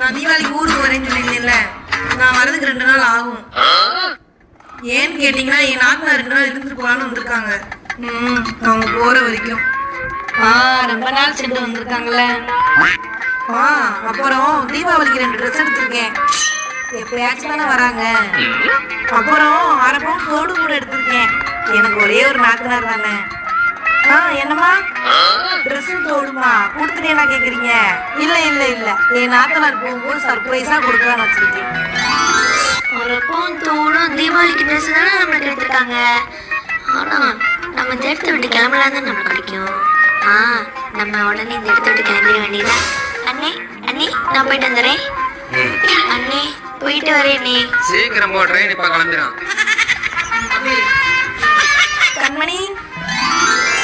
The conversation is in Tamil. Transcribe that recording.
நான் தீபாவளிக்கு ஊருக்கு வரேன்னு சொல்லியிருந்தேன்ல, நான் வரதுக்கு 2 நாள் ஆகும். ஏன்னு கேட்டீங்கன்னா என் நாத்தனார் 2 நாள் இருந்துட்டு போலான்னு வந்திருக்காங்க. அவங்க போற வரைக்கும். ரொம்ப நாள் சென்று வந்திருக்காங்கல்ல. அப்புறம் தீபாவளிக்கு 2 ட்ரெஸ் எடுத்திருக்கேன். எப்பயாச்சும் தானே வராங்க. அப்புறம் 1/2 பவுன் தோடு கூட எடுத்திருக்கேன். எனக்கு ஒரே ஒரு நாத்தனார் தானே. என்னம்மா ட்ரெஸ்ஸும் தோடுமா கொடுத்துட்டேன்னா கேக்குறீங்க? இல்ல இல்ல இல்ல, என் நாத்தனார் போகும்போது சர்ப்ரைஸா கொடுக்கலான்னு வச்சிருக்கேன். 1/2 பவுன் தோடும் தீபாவளிக்கு ட்ரெஸ் தானே நம்மளுக்கு எடுத்திருக்காங்க. ஆனா நம்ம இந்த இடத்த விட்டு கிளம்பலாம் தான் நம்மளுக்கு கிடைக்கும். நம்ம உடனே இந்த இடத்த விட்டு கிளம்பிட வேண்டியதான். அண்ணே அண்ணே, நான் போயிட்டு வந்துடுறேன். அண்ணே போயிட்டு வரேன். அண்ணே சீக்கிரம் போ, ட்ரெயின் இப்ப கிளம்பிடும். கண்மணி